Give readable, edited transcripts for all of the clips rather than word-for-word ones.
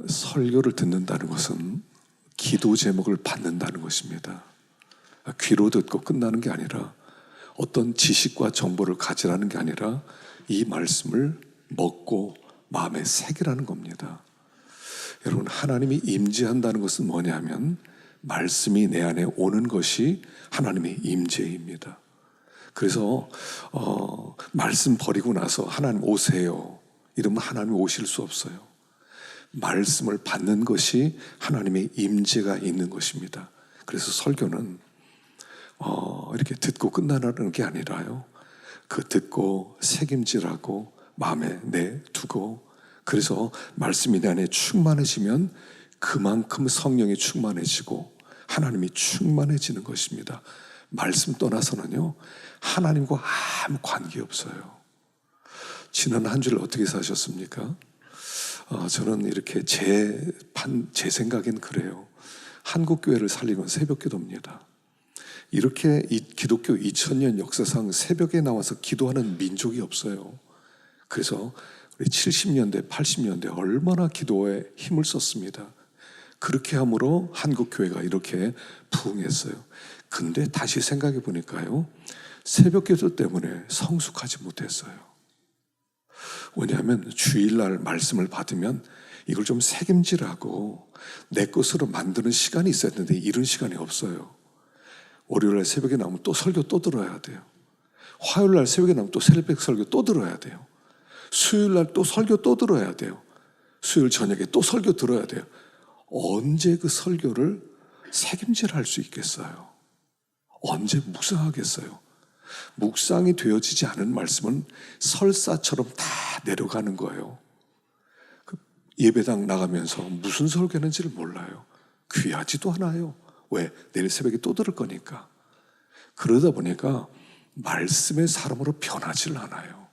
설교를 듣는다는 것은 기도 제목을 받는다는 것입니다. 귀로 듣고 끝나는 게 아니라 어떤 지식과 정보를 가지라는 게 아니라 이 말씀을 먹고 마음에 새기라는 겁니다. 여러분, 하나님이 임재한다는 것은 뭐냐면 말씀이 내 안에 오는 것이 하나님의 임재입니다. 그래서 말씀 버리고 나서 하나님 오세요 이러면 하나님 오실 수 없어요. 말씀을 받는 것이 하나님의 임재가 있는 것입니다. 그래서 설교는 이렇게 듣고 끝나는 게 아니라요, 그 듣고 책임질하고 마음에 내두고, 그래서 말씀이 내 안에 충만해지면 그만큼 성령이 충만해지고 하나님이 충만해지는 것입니다. 말씀 떠나서는요 하나님과 아무 관계없어요. 지난 한 주를 어떻게 사셨습니까? 저는 이렇게 제 생각엔 그래요. 한국교회를 살린 건 새벽기도입니다. 이렇게 기독교 2000년 역사상 새벽에 나와서 기도하는 민족이 없어요. 그래서 우리 70년대, 80년대 얼마나 기도에 힘을 썼습니다. 그렇게 함으로 한국교회가 이렇게 부흥했어요. 근데 다시 생각해 보니까요, 새벽기도 때문에 성숙하지 못했어요. 왜냐하면 주일날 말씀을 받으면 이걸 좀 책임질하고 내 것으로 만드는 시간이 있어야 되는데 이런 시간이 없어요. 월요일날 새벽에 나오면 또 설교 또 들어야 돼요. 화요일날 새벽에 나오면 또 새벽 설교 또 들어야 돼요. 수요일날 또 설교 또 들어야 돼요. 수요일 저녁에 또 설교 들어야 돼요. 언제 그 설교를 책임질할 수 있겠어요? 언제 묵상하겠어요? 묵상이 되어지지 않은 말씀은 설사처럼 다 내려가는 거예요. 예배당 나가면서 무슨 설교하는지를 몰라요. 귀하지도 않아요. 왜? 내일 새벽에 또 들을 거니까. 그러다 보니까 말씀의 사람으로 변하질 않아요.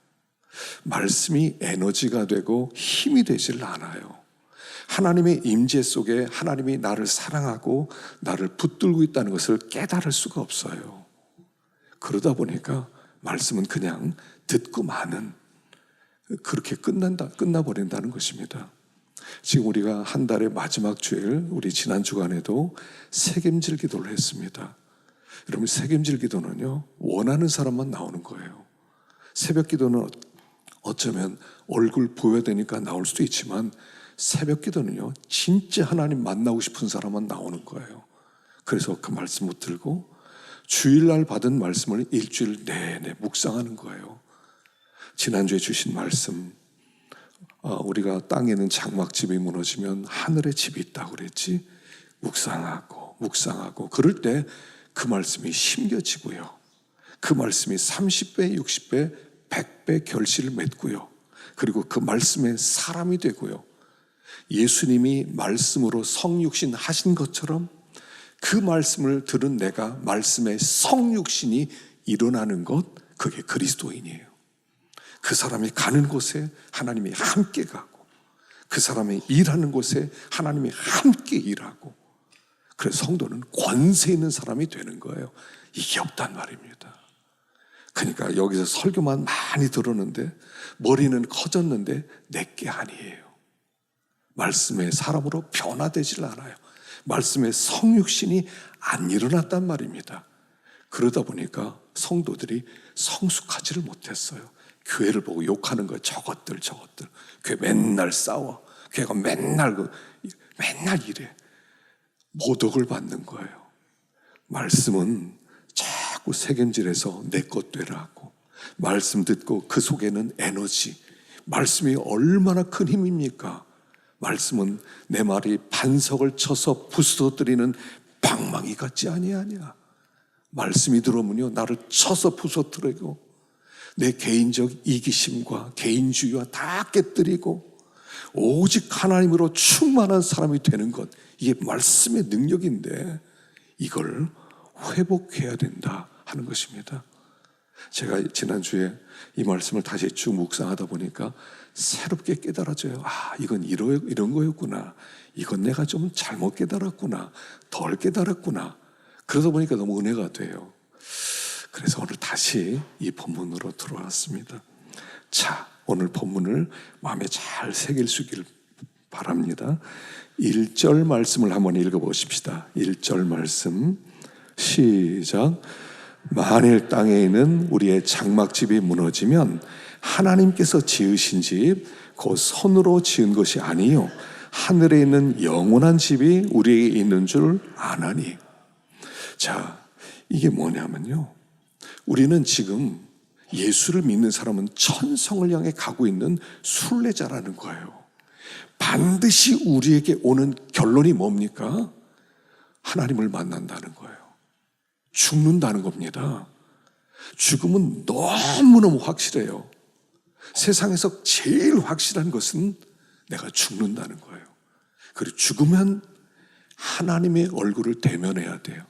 말씀이 에너지가 되고 힘이 되질 않아요. 하나님의 임재 속에 하나님이 나를 사랑하고 나를 붙들고 있다는 것을 깨달을 수가 없어요. 그러다 보니까 말씀은 그냥 듣고 마는, 그렇게 끝나버린다는 것입니다. 지금 우리가 한 달의 마지막 주일, 우리 지난 주간에도 책임질 기도를 했습니다. 여러분, 책임질 기도는요 원하는 사람만 나오는 거예요. 새벽 기도는 어쩌면 얼굴 보여야 되니까 나올 수도 있지만 새벽 기도는요 진짜 하나님 만나고 싶은 사람만 나오는 거예요. 그래서 그 말씀 붙들고 주일날 받은 말씀을 일주일 내내 묵상하는 거예요. 지난주에 주신 말씀, 우리가 땅에는 장막집이 무너지면 하늘에 집이 있다고 그랬지. 묵상하고 그럴 때 그 말씀이 심겨지고요, 그 말씀이 30배, 60배, 100배 결실을 맺고요, 그리고 그 말씀에 사람이 되고요, 예수님이 말씀으로 성육신 하신 것처럼 그 말씀을 들은 내가 말씀의 성육신이 일어나는 것, 그게 그리스도인이에요. 그 사람이 가는 곳에 하나님이 함께 가고, 그 사람이 일하는 곳에 하나님이 함께 일하고, 그래서 성도는 권세 있는 사람이 되는 거예요. 이게 없단 말입니다. 그러니까 여기서 설교만 많이 들었는데 머리는 커졌는데 내게 아니에요. 말씀의 사람으로 변화되질 않아요. 말씀의 성육신이 안 일어났단 말입니다. 그러다 보니까 성도들이 성숙하지를 못했어요. 교회를 보고 욕하는 거예요. 저것들. 교회 맨날 싸워. 교회가 맨날 이래. 모독을 받는 거예요. 말씀은 자꾸 색임질해서 내 것 되라고. 말씀 듣고 그 속에는 에너지. 말씀이 얼마나 큰 힘입니까? 말씀은 내 말이 반석을 쳐서 부서뜨리는 방망이 같지 아니하냐. 말씀이 들어오면요 나를 쳐서 부서뜨리고 내 개인적 이기심과 개인주의와 다 깨뜨리고 오직 하나님으로 충만한 사람이 되는 것, 이게 말씀의 능력인데 이걸 회복해야 된다 하는 것입니다. 제가 지난주에 이 말씀을 다시 쭉 묵상하다 보니까 새롭게 깨달아져요. 이건 이런 거였구나. 이건 내가 좀 잘못 깨달았구나. 덜 깨달았구나. 그러다 보니까 너무 은혜가 돼요. 그래서 오늘 다시 이 본문으로 들어왔습니다. 자, 오늘 본문을 마음에 잘 새길 수 있기를 바랍니다. 1절 말씀을 한번 읽어보십시다. 1절 말씀 시작. 만일 땅에 있는 우리의 장막집이 무너지면 하나님께서 지으신 집 곧 손으로 지은 것이 아니요 하늘에 있는 영원한 집이 우리에게 있는 줄 아나니. 자, 이게 뭐냐면요, 우리는 지금 예수를 믿는 사람은 천성을 향해 가고 있는 순례자라는 거예요. 반드시 우리에게 오는 결론이 뭡니까? 하나님을 만난다는 거예요. 죽는다는 겁니다. 죽음은 너무너무 확실해요. 세상에서 제일 확실한 것은 내가 죽는다는 거예요. 그리고 죽으면 하나님의 얼굴을 대면해야 돼요.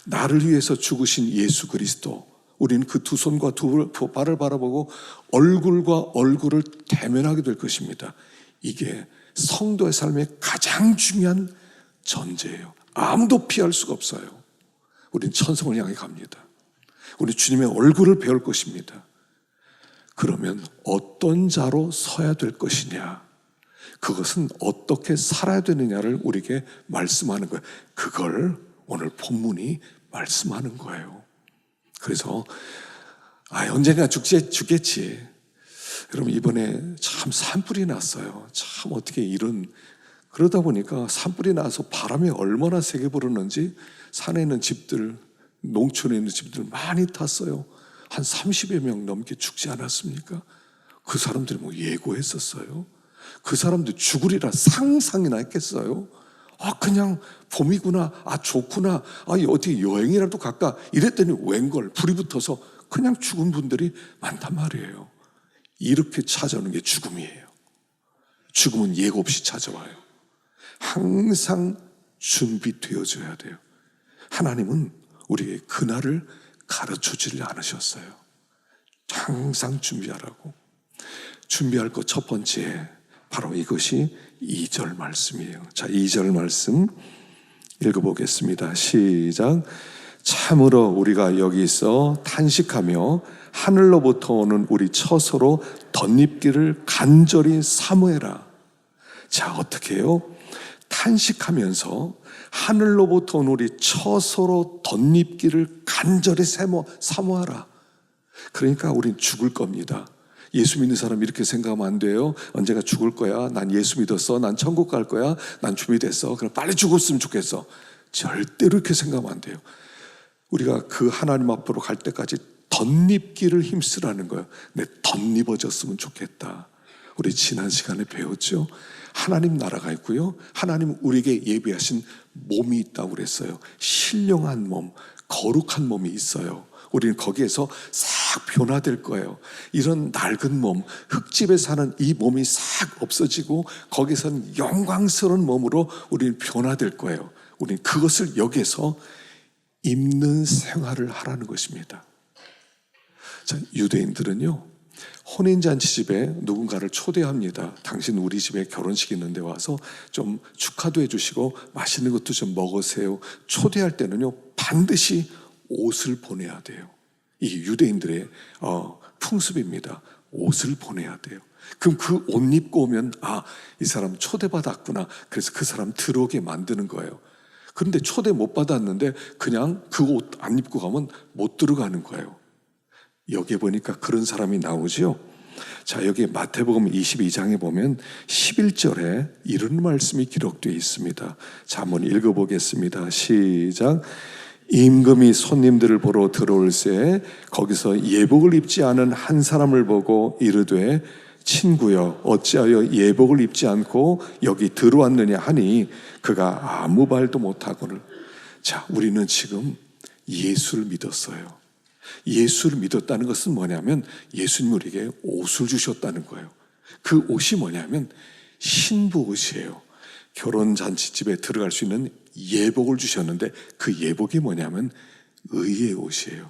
나를 위해서 죽으신 예수 그리스도, 우리는 그 두 손과 두 발을 바라보고 얼굴과 얼굴을 대면하게 될 것입니다. 이게 성도의 삶의 가장 중요한 전제예요. 아무도 피할 수가 없어요. 우리는 천성을 향해 갑니다. 우리 주님의 얼굴을 배울 것입니다. 그러면 어떤 자로 서야 될 것이냐, 그것은 어떻게 살아야 되느냐를 우리에게 말씀하는 거예요. 그걸 오늘 본문이 말씀하는 거예요. 그래서 언젠가 죽겠지. 여러분, 이번에 참 산불이 났어요. 참 어떻게 그러다 보니까 산불이 나서 바람이 얼마나 세게 불었는지 산에 있는 집들, 농촌에 있는 집들 많이 탔어요. 한 30여 명 넘게 죽지 않았습니까? 그 사람들이 뭐 예고했었어요? 그 사람들 죽으리라 상상이나 했겠어요? 그냥 봄이구나, 좋구나, 어디 여행이라도 갈까 이랬더니 웬걸 불이 붙어서 그냥 죽은 분들이 많단 말이에요. 이렇게 찾아오는 게 죽음이에요. 죽음은 예고 없이 찾아와요. 항상 준비되어져야 돼요. 하나님은 우리에게 그날을 가르쳐주지 않으셨어요. 항상 준비하라고. 준비할 것 첫 번째, 바로 이것이 2절 말씀이에요. 자, 2절 말씀 읽어보겠습니다. 시작. 참으로 우리가 여기서 탄식하며 하늘로부터 오는 우리 처소로 덧입기를 간절히 사모해라. 자, 어떻게 해요? 탄식하면서 하늘로부터 온 우리 처소로 덧입기를 간절히 사모하라. 그러니까 우린 죽을 겁니다. 예수 믿는 사람 이렇게 생각하면 안 돼요. 언제가 죽을 거야. 난 예수 믿었어. 난 천국 갈 거야. 난 준비됐어. 그럼 빨리 죽었으면 좋겠어. 절대로 이렇게 생각하면 안 돼요. 우리가 그 하나님 앞으로 갈 때까지 덧입기를 힘쓰라는 거예요. 내 덧입어졌으면 좋겠다. 우리 지난 시간에 배웠죠. 하나님 나라가 있고요, 하나님 우리에게 예비하신 몸이 있다고 그랬어요. 신령한 몸, 거룩한 몸이 있어요. 우리는 거기에서 싹 변화될 거예요. 이런 낡은 몸, 흙집에 사는 이 몸이 싹 없어지고 거기서는 영광스러운 몸으로 우리는 변화될 거예요. 우리는 그것을 여기에서 입는 생활을 하라는 것입니다. 자, 유대인들은요, 혼인잔치집에 누군가를 초대합니다. 당신 우리 집에 결혼식 있는데 와서 좀 축하도 해주시고 맛있는 것도 좀 먹으세요. 초대할 때는요, 반드시 옷을 보내야 돼요. 이게 유대인들의 풍습입니다. 옷을 보내야 돼요. 그럼 그 옷 입고 오면 이 사람 초대받았구나. 그래서 그 사람 들어오게 만드는 거예요. 그런데 초대 못 받았는데 그냥 그 옷 안 입고 가면 못 들어가는 거예요. 여기에 보니까 그런 사람이 나오죠. 자, 여기 마태복음 22장에 보면 11절에 이런 말씀이 기록되어 있습니다. 자, 한번 읽어보겠습니다. 시작. 임금이 손님들을 보러 들어올 새 거기서 예복을 입지 않은 한 사람을 보고 이르되 친구여 어찌하여 예복을 입지 않고 여기 들어왔느냐 하니 그가 아무 말도 못하거늘. 자, 우리는 지금 예수를 믿었어요. 예수를 믿었다는 것은 뭐냐면 예수님 우리에게 옷을 주셨다는 거예요. 그 옷이 뭐냐면 신부 옷이에요. 결혼잔치집에 들어갈 수 있는 예복을 주셨는데 그 예복이 뭐냐면 의의 옷이에요.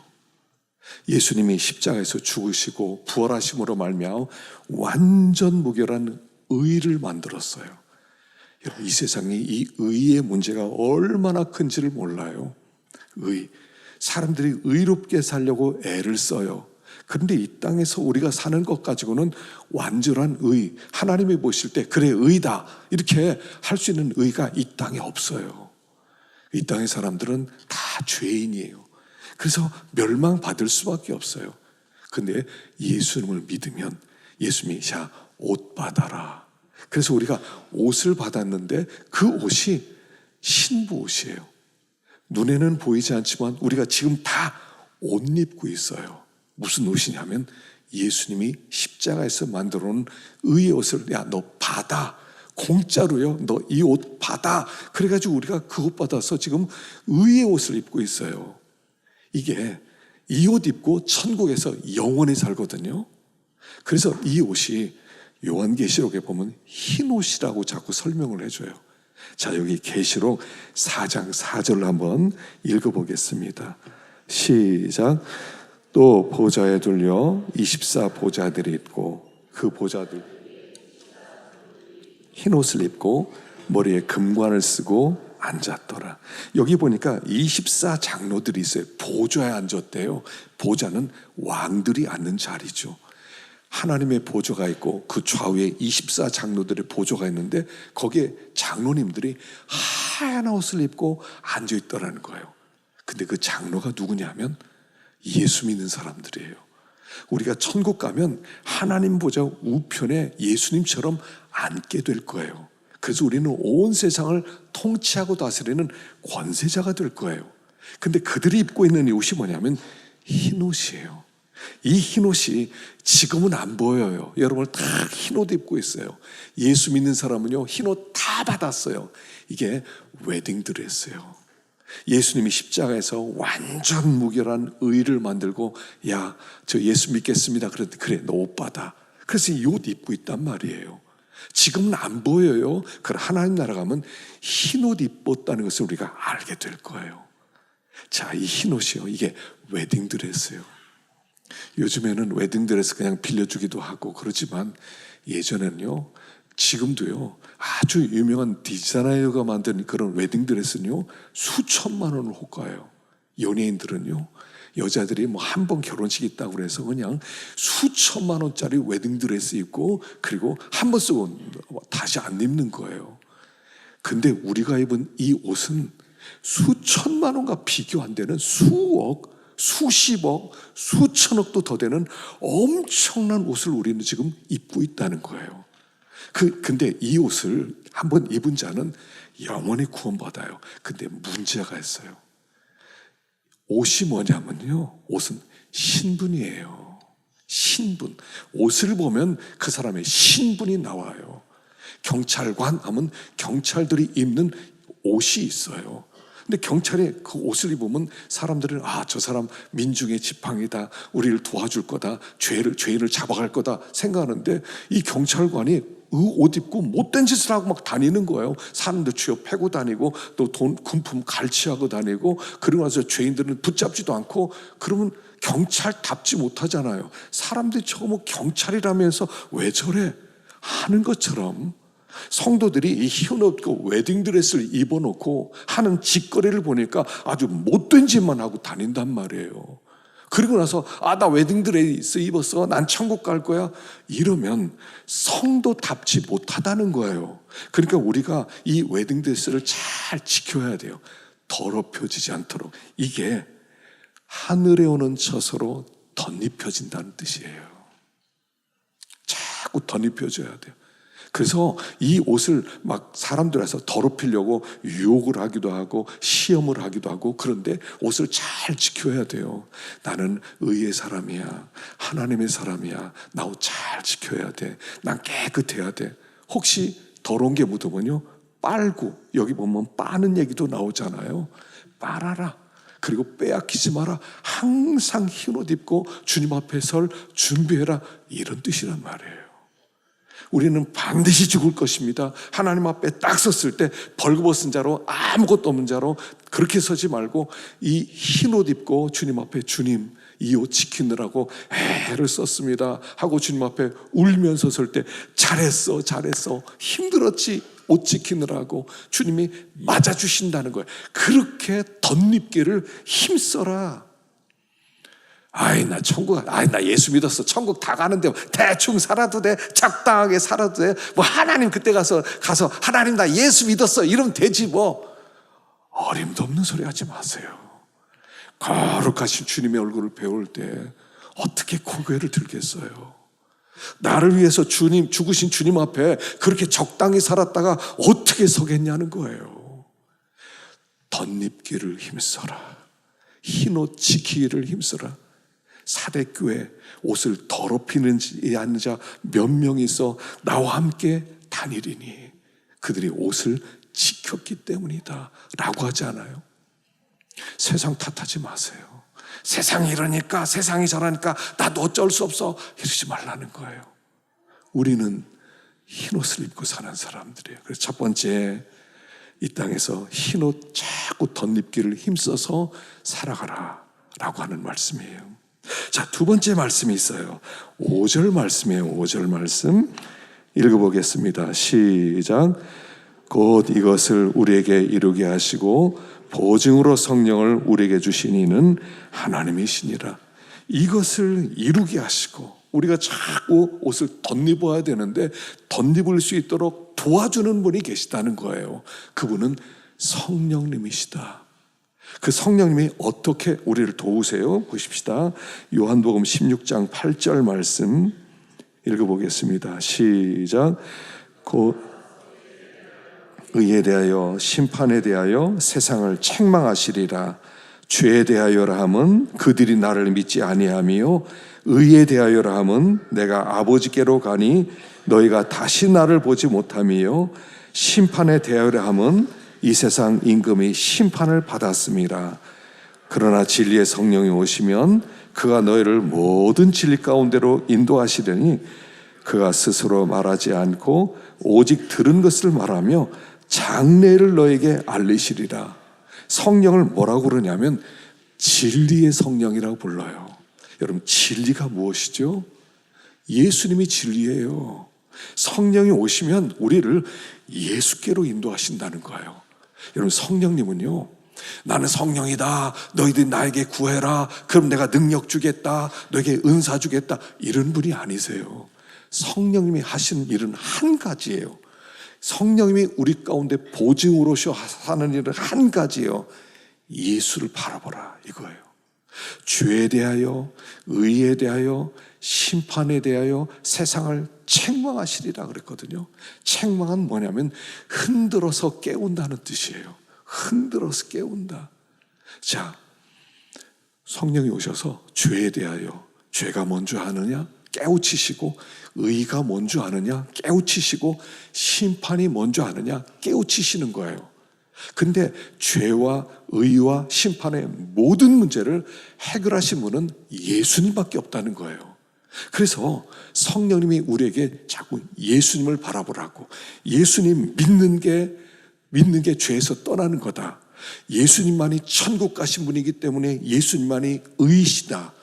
예수님이 십자가에서 죽으시고 부활하심으로 말미암아 완전 무결한 의를 만들었어요. 여러분, 이 세상에 이 의의 문제가 얼마나 큰지를 몰라요. 사람들이 의롭게 살려고 애를 써요. 그런데 이 땅에서 우리가 사는 것 가지고는 완전한 의, 하나님이 보실 때 그래 의다 이렇게 할 수 있는 의가 이 땅에 없어요. 이 땅의 사람들은 다 죄인이에요. 그래서 멸망받을 수밖에 없어요. 근데 예수님을 믿으면 예수님이 자, 옷 받아라. 그래서 우리가 옷을 받았는데 그 옷이 신부 옷이에요. 눈에는 보이지 않지만 우리가 지금 다 옷 입고 있어요. 무슨 옷이냐면 예수님이 십자가에서 만들어 놓은 의의 옷을 야, 너 받아. 공짜로요. 너 이 옷 받아. 그래가지고 우리가 그 옷 받아서 지금 의의 옷을 입고 있어요. 이게 이 옷 입고 천국에서 영원히 살거든요. 그래서 이 옷이 요한계시록에 보면 흰 옷이라고 자꾸 설명을 해줘요. 자, 여기 계시록 4장 4절을 한번 읽어보겠습니다. 시작. 또 보좌에 둘려 24 보좌들이 있고 그 보좌들 흰 옷을 입고 머리에 금관을 쓰고 앉았더라. 여기 보니까 24 장로들이 있어요. 보좌에 앉았대요. 보좌는 왕들이 앉는 자리죠. 하나님의 보좌가 있고 그 좌우에 24 장로들의 보좌가 있는데 거기에 장로님들이 하얀 옷을 입고 앉아있더라는 거예요. 근데 그 장로가 누구냐면 예수 믿는 사람들이에요. 우리가 천국 가면 하나님 보좌 우편에 예수님처럼 앉게 될 거예요. 그래서 우리는 온 세상을 통치하고 다스리는 권세자가 될 거예요. 근데 그들이 입고 있는 이 옷이 뭐냐면 흰 옷이에요. 이 흰 옷이 지금은 안 보여요. 여러분 다 흰 옷 입고 있어요. 예수 믿는 사람은요 흰 옷 다 받았어요. 이게 웨딩드레스예요. 예수님이 십자가에서 완전 무결한 의를 만들고 야, 저 예수 믿겠습니다. 그랬더니 그래, 너 옷 받아. 그래서 이 옷 입고 있단 말이에요. 지금은 안 보여요. 그럼 하나님 나라 가면 흰 옷 입었다는 것을 우리가 알게 될 거예요. 자, 이 흰 옷이요. 이게 웨딩드레스예요. 요즘에는 웨딩드레스 그냥 빌려주기도 하고 그러지만 예전에는요, 지금도요, 아주 유명한 디자이너가 만든 그런 웨딩드레스는요, 수천만 원을 호가해요. 연예인들은요, 여자들이 뭐 한 번 결혼식 있다고 그래서 그냥 수천만 원짜리 웨딩드레스 입고 그리고 한 번 쓰고 다시 안 입는 거예요. 근데 우리가 입은 이 옷은 수천만 원과 비교 안 되는 수억, 수십억, 수천억도 더 되는 엄청난 옷을 우리는 지금 입고 있다는 거예요. 근데 이 옷을 한번 입은 자는 영원히 구원받아요. 근데 문제가 있어요. 옷이 뭐냐면요, 옷은 신분이에요. 신분. 옷을 보면 그 사람의 신분이 나와요. 경찰관 하면 경찰들이 입는 옷이 있어요. 근데 경찰이 그 옷을 입으면 사람들은 아, 저 사람 민중의 지팡이다, 우리를 도와줄 거다, 죄인을 잡아갈 거다 생각하는데 이 경찰관이 옷 입고 못된 짓을 하고 막 다니는 거예요. 사람들 취업 패고 다니고 또 돈 금품 갈취하고 다니고 그러고 나서 죄인들은 붙잡지도 않고 그러면 경찰답지 못하잖아요. 사람들이 저거 뭐 경찰이라면서 왜 저래 하는 것처럼 성도들이 이 흰 옷 웨딩드레스를 입어놓고 하는 짓거리를 보니까 아주 못된 짓만 하고 다닌단 말이에요. 그리고 나서 아, 나 웨딩드레스 입었어, 난 천국 갈 거야, 이러면 성도답지 못하다는 거예요. 그러니까 우리가 이 웨딩드레스를 잘 지켜야 돼요. 더럽혀지지 않도록. 이게 하늘에 오는 처소로 덧입혀진다는 뜻이에요. 자꾸 덧입혀져야 돼요. 그래서 이 옷을 막 사람들 와서 더럽히려고 유혹을 하기도 하고 시험을 하기도 하고, 그런데 옷을 잘 지켜야 돼요. 나는 의의 사람이야, 하나님의 사람이야, 나 옷 잘 지켜야 돼, 난 깨끗해야 돼. 혹시 더러운 게 묻으면요, 빨고, 여기 보면 빠는 얘기도 나오잖아요. 빨아라. 그리고 빼앗기지 마라. 항상 흰 옷 입고 주님 앞에 설 준비해라, 이런 뜻이란 말이에요. 우리는 반드시 죽을 것입니다. 하나님 앞에 딱 섰을 때 벌거벗은 자로, 아무것도 없는 자로 그렇게 서지 말고 이 흰 옷 입고 주님 앞에 주님 이 옷 지키느라고 애를 썼습니다 하고 주님 앞에 울면서 설 때 잘했어 힘들었지 옷 지키느라고 주님이 맞아주신다는 거예요. 그렇게 덧입기를 힘써라. 나 예수 믿었어. 천국 다 가는데 대충 살아도 돼. 적당하게 살아도 돼. 뭐 하나님 그때 가서 하나님 나 예수 믿었어. 이러면 되지 뭐. 어림도 없는 소리 하지 마세요. 거룩하신 주님의 얼굴을 배울 때 어떻게 고개를 들겠어요? 나를 위해서 죽으신 주님 앞에 그렇게 적당히 살았다가 어떻게 서겠냐는 거예요. 덧입기를 힘써라. 흰옷 지키기를 힘써라. 사대교회 옷을 더럽히는지 않는 자 몇 명이 있어 나와 함께 다니리니 그들이 옷을 지켰기 때문이다 라고 하지 않아요? 세상 탓하지 마세요. 세상이 이러니까, 세상이 저러니까 나도 어쩔 수 없어 이러지 말라는 거예요. 우리는 흰옷을 입고 사는 사람들이에요. 그래서 첫 번째, 이 땅에서 흰옷 자꾸 덧입기를 힘써서 살아가라 라고 하는 말씀이에요. 자, 두 번째 말씀이 있어요. 5절 말씀이에요. 5절 말씀 읽어보겠습니다. 시작. 곧 이것을 우리에게 이루게 하시고 보증으로 성령을 우리에게 주신 이는 하나님이시니라. 이것을 이루게 하시고, 우리가 자꾸 옷을 덧입어야 되는데 덧입을 수 있도록 도와주는 분이 계시다는 거예요. 그분은 성령님이시다. 그 성령님이 어떻게 우리를 도우세요? 보십시다. 요한복음 16장 8절 말씀 읽어보겠습니다. 시작. 곧 의에 대하여 심판에 대하여 세상을 책망하시리라. 죄에 대하여라 함은 그들이 나를 믿지 아니하며 의에 대하여라 함은 내가 아버지께로 가니 너희가 다시 나를 보지 못하며 심판에 대하여라 함은 이 세상 임금이 심판을 받았음이라. 그러나 진리의 성령이 오시면 그가 너희를 모든 진리 가운데로 인도하시려니 그가 스스로 말하지 않고 오직 들은 것을 말하며 장래를 너에게 알리시리라. 성령을 뭐라고 그러냐면 진리의 성령이라고 불러요. 여러분, 진리가 무엇이죠? 예수님이 진리예요. 성령이 오시면 우리를 예수께로 인도하신다는 거예요. 여러분, 성령님은요, 나는 성령이다, 너희들이 나에게 구해라, 그럼 내가 능력 주겠다, 너에게 은사 주겠다, 이런 분이 아니세요. 성령님이 하시는 일은 한 가지예요. 성령님이 우리 가운데 보증으로 하는 일은 한 가지예요. 예수를 바라보라, 이거예요. 죄에 대하여, 의에 대하여, 심판에 대하여 세상을 책망하시리라 그랬거든요. 책망은 뭐냐면 흔들어서 깨운다는 뜻이에요. 흔들어서 깨운다. 자, 성령이 오셔서 죄에 대하여, 죄가 뭔 줄 아느냐? 깨우치시고, 의가 뭔 줄 아느냐? 깨우치시고, 심판이 뭔 줄 아느냐? 깨우치시는 거예요. 근데 죄와 의와 심판의 모든 문제를 해결하신 분은 예수님밖에 없다는 거예요. 그래서 성령님이 우리에게 자꾸 예수님을 바라보라고, 예수님 믿는 게 죄에서 떠나는 거다. 예수님만이 천국 가신 분이기 때문에 예수님만이 의이시다.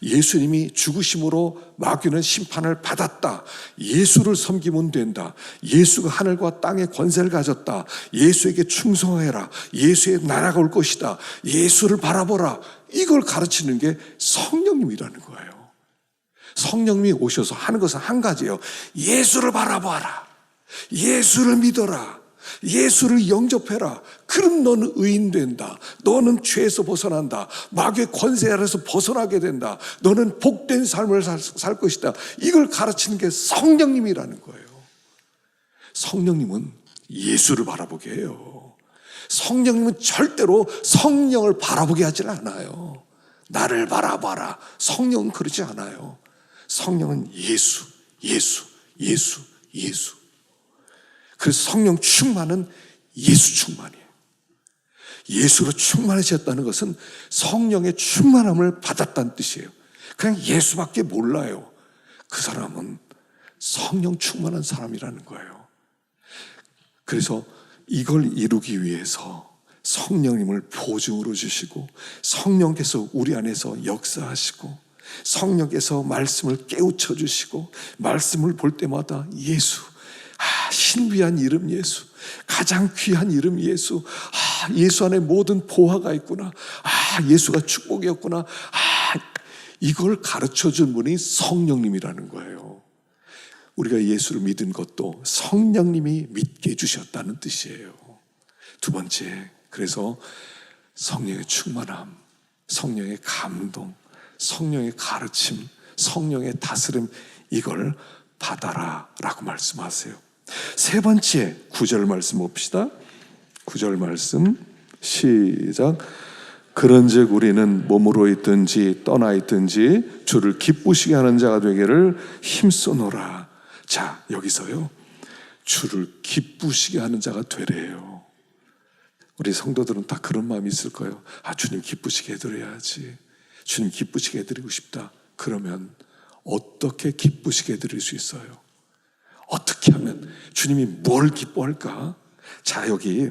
예수님이 죽으심으로 마귀는 심판을 받았다. 예수를 섬기면 된다. 예수가 하늘과 땅의 권세를 가졌다. 예수에게 충성해라. 예수의 나라가 올 것이다. 예수를 바라보라. 이걸 가르치는 게 성령님이라는 거예요. 성령님이 오셔서 하는 것은 한 가지예요. 예수를 바라봐라. 예수를 믿어라. 예수를 영접해라. 그럼 너는 의인 된다. 너는 죄에서 벗어난다. 마귀의 권세 아래서 벗어나게 된다. 너는 복된 삶을 살 것이다. 이걸 가르치는 게 성령님이라는 거예요. 성령님은 예수를 바라보게 해요. 성령님은 절대로 성령을 바라보게 하지 않아요. 나를 바라봐라. 성령은 그러지 않아요. 성령은 예수, 예수, 예수, 예수. 그래서 성령 충만은 예수 충만이에요. 예수로 충만해졌다는 것은 성령의 충만함을 받았다는 뜻이에요. 그냥 예수밖에 몰라요. 그 사람은 성령 충만한 사람이라는 거예요. 그래서 이걸 이루기 위해서 성령님을 보증으로 주시고, 성령께서 우리 안에서 역사하시고, 성령께서 말씀을 깨우쳐 주시고, 말씀을 볼 때마다 예수, 신비한 이름 예수, 가장 귀한 이름 예수, 예수 안에 모든 보화가 있구나, 예수가 축복이었구나, 이걸 가르쳐준 분이 성령님이라는 거예요. 우리가 예수를 믿은 것도 성령님이 믿게 해주셨다는 뜻이에요. 두 번째, 그래서 성령의 충만함, 성령의 감동, 성령의 가르침, 성령의 다스림, 이걸 받아라 라고 말씀하세요. 세 번째 9절 말씀 봅시다. 9절 말씀 시작. 그런즉 우리는 몸으로 있든지 떠나 있든지 주를 기쁘시게 하는 자가 되기를 힘써노라. 자, 여기서요, 주를 기쁘시게 하는 자가 되래요. 우리 성도들은 다 그런 마음이 있을 거예요. 아, 주님 기쁘시게 해드려야지. 주님 기쁘시게 해드리고 싶다. 그러면 어떻게 기쁘시게 해드릴 수 있어요? 어떻게 하면 주님이 뭘 기뻐할까? 자, 여기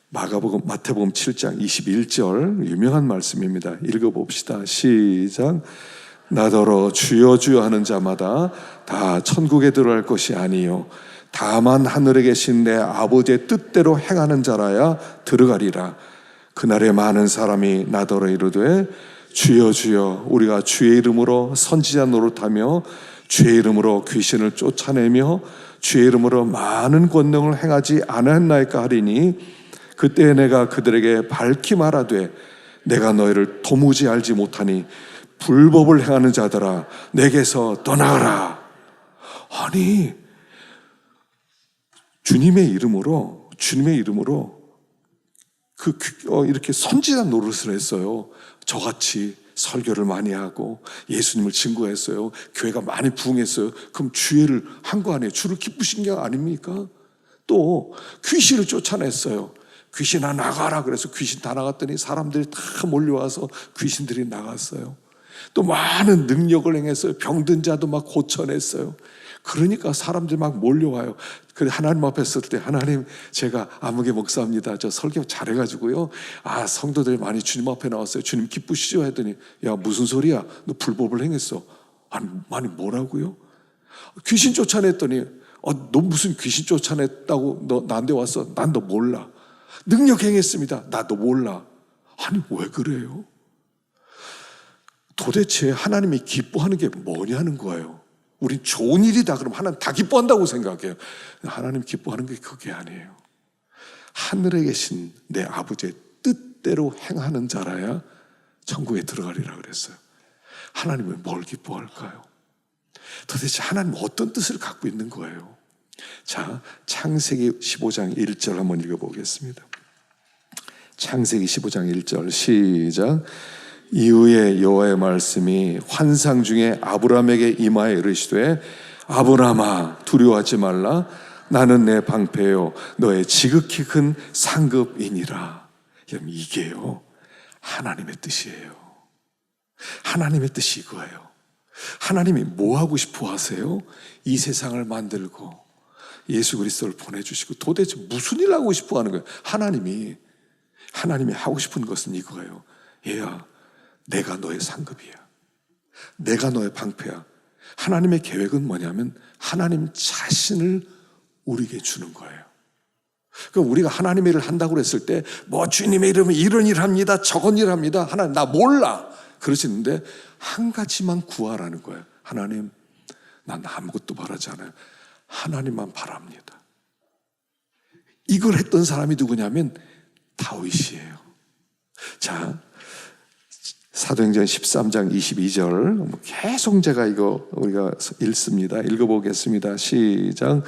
마태복음 7장 21절 유명한 말씀입니다. 읽어봅시다. 시작. 나더러 주여 주여 하는 자마다 다 천국에 들어갈 것이 아니요 다만 하늘에 계신 내 아버지의 뜻대로 행하는 자라야 들어가리라. 그날에 많은 사람이 나더러 이르되 주여 주여 우리가 주의 이름으로 선지자 노릇하며 주의 이름으로 귀신을 쫓아내며 주의 이름으로 많은 권능을 행하지 않았나이까 하리니 그때 내가 그들에게 밝히 말하되 내가 너희를 도무지 알지 못하니 불법을 행하는 자들아 내게서 떠나가라. 아니, 주님의 이름으로 이렇게 선지자 노릇을 했어요. 저같이 설교를 많이 하고 예수님을 증거했어요. 교회가 많이 부흥했어요. 그럼 주의를 한 거 아니에요? 주를 기쁘신 게 아닙니까? 또 귀신을 쫓아냈어요. 귀신아 나가라 그래서 귀신 다 나갔더니 사람들이 다 몰려와서 귀신들이 나갔어요. 또 많은 능력을 행했어요. 병든 자도 막 고쳐냈어요. 그러니까 사람들이 막 몰려와요. 그래 하나님 앞에 섰을 때 하나님 제가 아무개 목사입니다. 저 설교 잘해가지고요. 아 성도들이 많이 주님 앞에 나왔어요. 주님 기쁘시죠? 했더니 야 무슨 소리야? 너 불법을 행했어. 아니 뭐라고요? 귀신 쫓아냈더니 너 무슨 귀신 쫓아냈다고 너 나한테 왔어? 난 너 몰라. 능력 행했습니다. 나도 몰라. 아니 왜 그래요? 도대체 하나님이 기뻐하는 게 뭐냐는 거예요. 우린 좋은 일이다 그러면 하나님 다 기뻐한다고 생각해요. 하나님 기뻐하는 게 그게 아니에요. 하늘에 계신 내 아버지의 뜻대로 행하는 자라야 천국에 들어가리라 그랬어요. 하나님은 뭘 기뻐할까요? 도대체 하나님은 어떤 뜻을 갖고 있는 거예요? 자, 창세기 15장 1절 한번 읽어보겠습니다. 창세기 15장 1절 시작. 이후에 여호와의 말씀이 환상 중에 아브라함에게 임하여 이르시되 아브라함아 두려워하지 말라. 나는 내 방패요 너의 지극히 큰 상급이니라. 여러분 이게요 하나님의 뜻이에요. 하나님의 뜻이 이거예요. 하나님이 뭐 하고 싶어 하세요? 이 세상을 만들고 예수 그리스도를 보내주시고 도대체 무슨 일 하고 싶어 하는 거예요? 하나님이 하고 싶은 것은 이거예요. 얘야 내가 너의 상급이야. 내가 너의 방패야. 하나님의 계획은 뭐냐면 하나님 자신을 우리에게 주는 거예요. 그러니까 우리가 하나님의 일을 한다고 그랬을 때 뭐 주님의 이름은 이런 일 합니다. 저건 일 합니다. 하나님 나 몰라. 그러시는데 한 가지만 구하라는 거예요. 하나님 난 아무것도 바라지 않아요. 하나님만 바랍니다. 이걸 했던 사람이 누구냐면 다윗이에요. 자, 사도행전 13장 22절 계속 제가 이거 우리가 읽습니다. 읽어보겠습니다. 시작.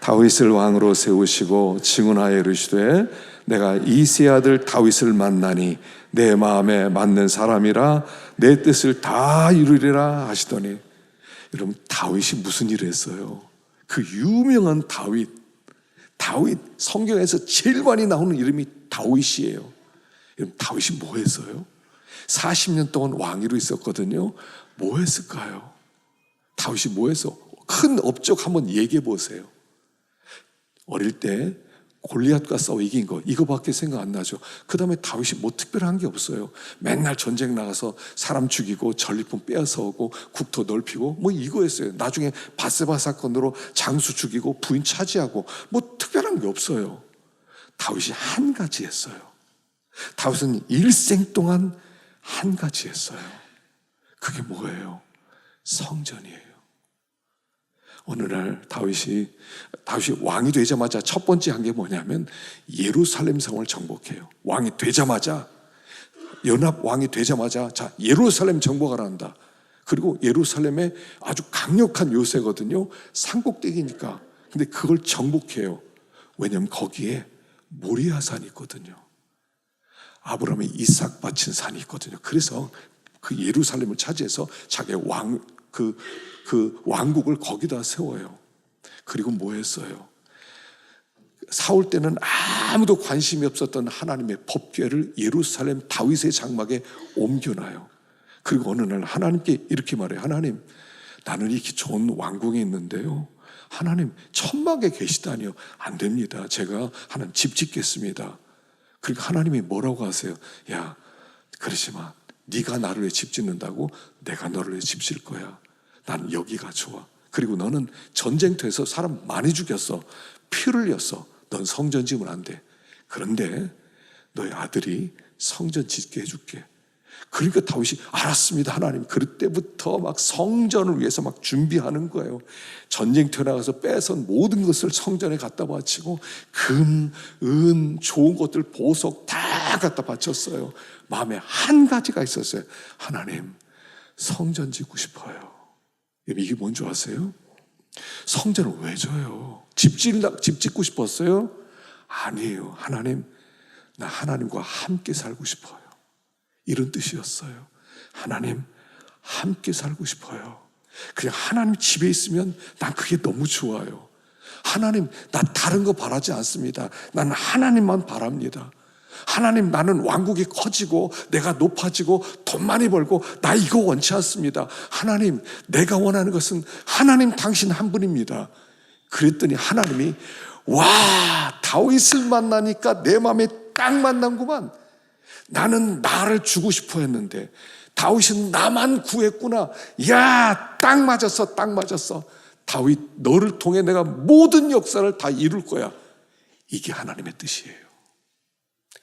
다윗을 왕으로 세우시고 증언하여 이르시되 내가 이새의 아들 다윗을 만나니 내 마음에 맞는 사람이라 내 뜻을 다 이루리라 하시더니 여러분 다윗이 무슨 일을 했어요? 그 유명한 다윗 성경에서 제일 많이 나오는 이름이 다윗이에요. 여러분 다윗이 뭐 했어요? 40년 동안 왕위로 있었거든요. 뭐 했을까요? 다윗이 뭐 했어? 큰 업적 한번 얘기해 보세요. 어릴 때 골리앗과 싸워 이긴 거 이거밖에 생각 안 나죠. 그 다음에 다윗이 뭐 특별한 게 없어요. 맨날 전쟁 나가서 사람 죽이고 전리품 빼앗아오고 국토 넓히고 뭐 이거 했어요. 나중에 밧세바 사건으로 장수 죽이고 부인 차지하고 뭐 특별한 게 없어요. 다윗이 한 가지 했어요. 다윗은 일생 동안 한 가지 했어요. 그게 뭐예요? 성전이에요. 어느 날 다윗이 왕이 되자마자 첫 번째 한 게 뭐냐면 예루살렘 성을 정복해요. 왕이 되자마자, 연합 왕이 되자마자 자 예루살렘 정복하라 한다. 그리고 예루살렘에 아주 강력한 요새거든요. 산꼭대기니까. 근데 그걸 정복해요. 왜냐하면 거기에 모리아산이 있거든요. 아브라함이 이삭 바친 산이 있거든요. 그래서 그 예루살렘을 차지해서 자기의 그 왕국을 거기다 세워요. 그리고 뭐 했어요? 사울 때는 아무도 관심이 없었던 하나님의 법궤를 예루살렘 다윗의 장막에 옮겨놔요. 그리고 어느 날 하나님께 이렇게 말해요. 하나님, 나는 이렇게 좋은 왕궁에 있는데요, 하나님 천막에 계시다니요. 안 됩니다. 제가 하나님 집 짓겠습니다. 그러니까 하나님이 뭐라고 하세요? 야, 그러지 마. 네가 나를 위해 집 짓는다고 내가 너를 위해 집 질 거야. 난 여기가 좋아. 그리고 너는 전쟁터에서 사람 많이 죽였어. 피를 흘렸어. 넌 성전 지으면 안 돼. 그런데 너희 아들이 성전 짓게 해줄게. 그러니까 다윗이 알았습니다 하나님. 그때부터 막 성전을 위해서 막 준비하는 거예요. 전쟁터에 나가서 뺏은 모든 것을 성전에 갖다 바치고 금, 은, 좋은 것들, 보석 다 갖다 바쳤어요. 마음에 한 가지가 있었어요. 하나님, 성전 짓고 싶어요. 이게 뭔지 아세요? 성전을 왜 줘요? 집 짓고 싶었어요? 아니에요. 하나님, 나 하나님과 함께 살고 싶어요. 이런 뜻이었어요. 하나님, 함께 살고 싶어요. 그냥 하나님 집에 있으면 난 그게 너무 좋아요. 하나님, 나 다른 거 바라지 않습니다. 나는 하나님만 바랍니다. 하나님, 나는 왕국이 커지고 내가 높아지고 돈 많이 벌고 나 이거 원치 않습니다. 하나님, 내가 원하는 것은 하나님 당신 한 분입니다. 그랬더니 하나님이 와, 다윗을 만나니까 내 마음에 딱 만난구만. 나는 나를 주고 싶어 했는데 다윗은 나만 구했구나. 야, 딱 맞았어, 딱 맞았어. 다윗, 너를 통해 내가 모든 역사를 다 이룰 거야. 이게 하나님의 뜻이에요.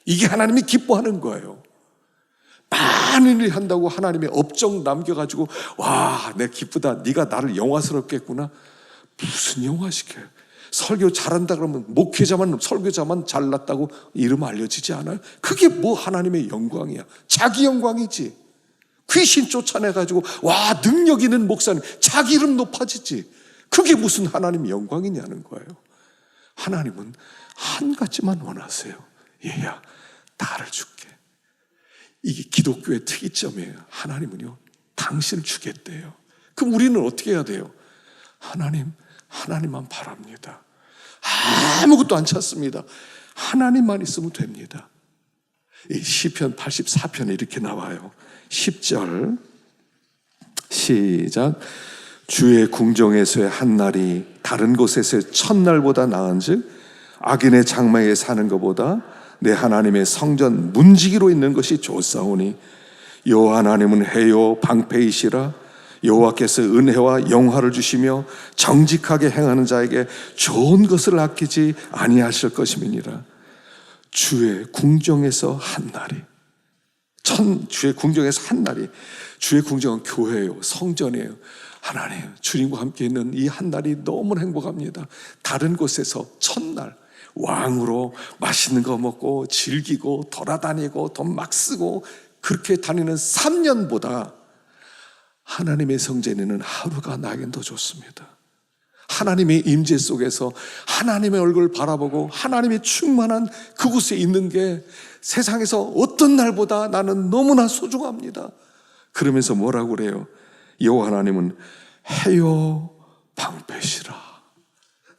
이게 하나님이 기뻐하는 거예요. 많은 일 한다고 하나님의 업적 남겨가지고 와, 내가 기쁘다. 네가 나를 영화스럽게 했구나. 무슨 영화시켜요? 설교 잘한다 그러면 설교자만 잘났다고 이름 알려지지 않아요? 그게 뭐 하나님의 영광이야. 자기 영광이지. 귀신 쫓아내가지고 와, 능력 있는 목사님, 자기 이름 높아지지. 그게 무슨 하나님의 영광이냐는 거예요. 하나님은 한 가지만 원하세요. 얘야, 나를 줄게. 이게 기독교의 특이점이에요. 하나님은요, 당신을 주겠대요. 그럼 우리는 어떻게 해야 돼요? 하나님만 바랍니다. 아무것도 안 찾습니다. 하나님만 있으면 됩니다. 이 시편 84편에 이렇게 나와요. 10절 시작. 주의 궁정에서의 한 날이 다른 곳에서의 첫날보다 나은즉 악인의 장막에 사는 것보다 내 하나님의 성전 문지기로 있는 것이 좋사오니 여호와 하나님은 해요 방패이시라. 여호와께서 은혜와 영화를 주시며 정직하게 행하는 자에게 좋은 것을 아끼지 아니하실 것임이니라. 주의 궁정에서 한 날이, 주의 궁정에서 한 날이, 주의 궁정은 교회예요, 성전이에요. 하나님, 주님과 함께 있는 이 한 날이 너무 행복합니다. 다른 곳에서 첫날 왕으로 맛있는 거 먹고 즐기고 돌아다니고 돈 막 쓰고 그렇게 다니는 3년보다 하나님의 성전에는 하루가 나에겐 더 좋습니다. 하나님의 임재 속에서 하나님의 얼굴을 바라보고 하나님의 충만한 그곳에 있는 게 세상에서 어떤 날보다 나는 너무나 소중합니다. 그러면서 뭐라고 그래요? 여호와 하나님은 해요 방패시라.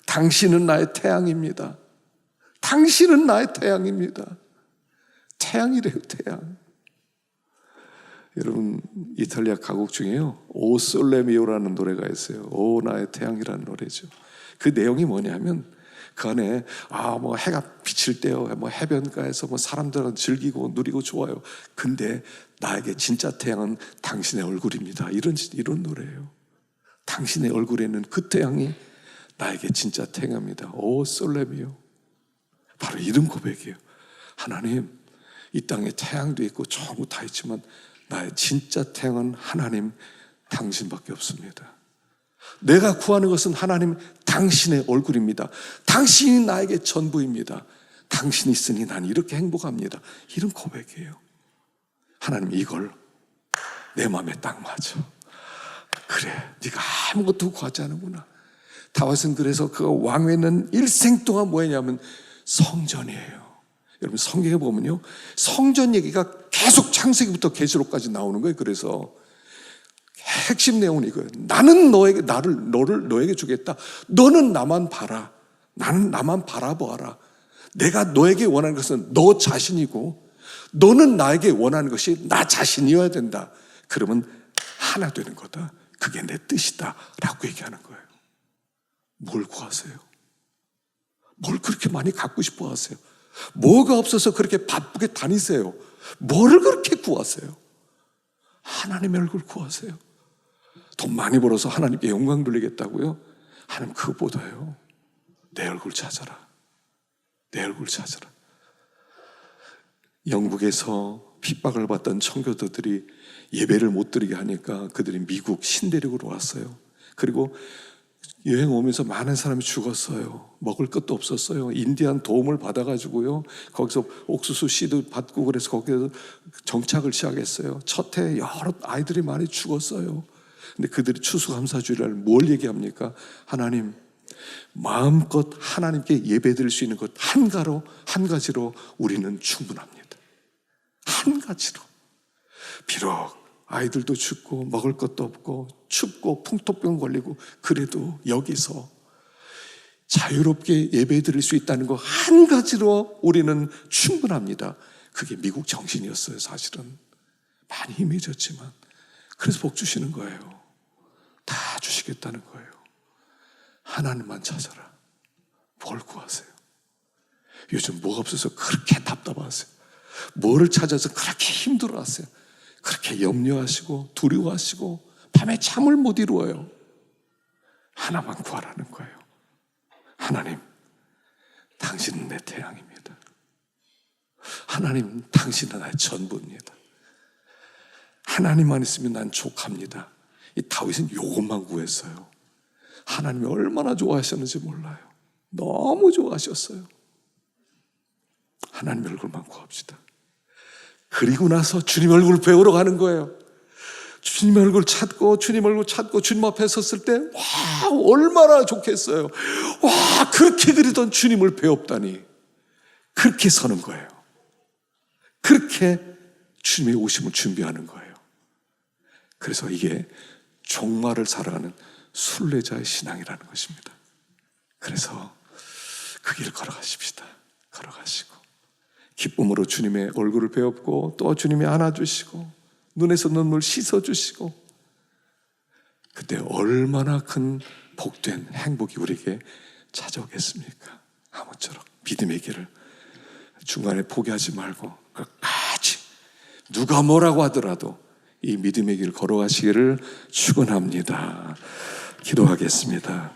당신은 나의 태양입니다. 당신은 나의 태양입니다. 태양이래요, 태양. 여러분, 이탈리아 가곡 중에요, 오 솔레미오라는 노래가 있어요. 오 나의 태양이라는 노래죠. 그 내용이 뭐냐면 그 안에 뭐 해가 비칠 때요, 뭐 해변가에서 뭐 사람들은 즐기고 누리고 좋아요. 근데 나에게 진짜 태양은 당신의 얼굴입니다. 이런 노래예요. 당신의 얼굴에 있는 그 태양이 나에게 진짜 태양입니다. 오 솔레미오. 바로 이런 고백이에요. 하나님, 이 땅에 태양도 있고 좋은 거 다 있지만 나의 진짜 태양은 하나님 당신밖에 없습니다. 내가 구하는 것은 하나님 당신의 얼굴입니다. 당신이 나에게 전부입니다. 당신이 있으니 난 이렇게 행복합니다. 이런 고백이에요. 하나님, 이걸 내 마음에 딱 맞아. 그래, 네가 아무것도 구하지 않는구나. 다윗은 그래서 그가 왕위에 있는 일생 동안 뭐 했냐면 성전이에요. 여러분, 성경에 보면요, 성전 얘기가 계속 창세기부터 계시록까지 나오는 거예요. 그래서 핵심 내용은 이거예요. 나는 너를 너에게 주겠다. 너는 나만 봐라. 나는 나만 바라보아라. 내가 너에게 원하는 것은 너 자신이고, 너는 나에게 원하는 것이 나 자신이어야 된다. 그러면 하나 되는 거다. 그게 내 뜻이다 라고 얘기하는 거예요. 뭘 구하세요? 뭘 그렇게 많이 갖고 싶어 하세요? 뭐가 없어서 그렇게 바쁘게 다니세요? 뭐를 그렇게 구하세요? 하나님의 얼굴 구하세요. 돈 많이 벌어서 하나님께 영광 돌리겠다고요? 하나님, 그거보다요, 내 얼굴 찾아라. 내 얼굴 찾아라. 영국에서 핍박을 받던 청교도들이 예배를 못 드리게 하니까 그들이 미국 신대륙으로 왔어요. 그리고 여행 오면서 많은 사람이 죽었어요. 먹을 것도 없었어요. 인디안 도움을 받아가지고요, 거기서 옥수수 씨도 받고, 그래서 거기서 정착을 시작했어요. 첫 해 여러 아이들이 많이 죽었어요. 근데 그들이 추수감사주일날 뭘 얘기합니까? 하나님, 마음껏 하나님께 예배드릴 수 있는 것 한 가지로 우리는 충분합니다. 한 가지로. 비록 아이들도 죽고 먹을 것도 없고 춥고 풍토병 걸리고, 그래도 여기서 자유롭게 예배드릴 수 있다는 거 한 가지로 우리는 충분합니다. 그게 미국 정신이었어요. 사실은 많이 힘해졌지만. 그래서 복 주시는 거예요. 다 주시겠다는 거예요. 하나님만 찾아라. 뭘 구하세요? 요즘 뭐가 없어서 그렇게 답답하세요? 뭐를 찾아서 그렇게 힘들어하세요? 그렇게 염려하시고 두려워하시고 밤에 잠을 못 이루어요. 하나만 구하라는 거예요. 하나님, 당신은 내 태양입니다. 하나님, 당신은 나의 전부입니다. 하나님만 있으면 난 족합니다. 이 다윗은 이것만 구했어요. 하나님이 얼마나 좋아하셨는지 몰라요. 너무 좋아하셨어요. 하나님 얼굴만 구합시다. 그리고 나서 주님 얼굴을 배우러 가는 거예요. 주님 얼굴 찾고 주님 얼굴 찾고 주님 앞에 섰을 때, 와, 얼마나 좋겠어요. 와, 그렇게 그리던 주님을 배웠다니. 그렇게 서는 거예요. 그렇게 주님의 오심을 준비하는 거예요. 그래서 이게 종말을 살아가는 순례자의 신앙이라는 것입니다. 그래서 그 길을 걸어가십시다. 걸어가시고 기쁨으로 주님의 얼굴을 배웠고, 또 주님이 안아주시고 눈에서 눈물 씻어주시고, 그때 얼마나 큰 복된 행복이 우리에게 찾아오겠습니까? 아무쪼록 믿음의 길을 중간에 포기하지 말고 끝까지 누가 뭐라고 하더라도 이 믿음의 길을 걸어가시기를 축원합니다. 기도하겠습니다.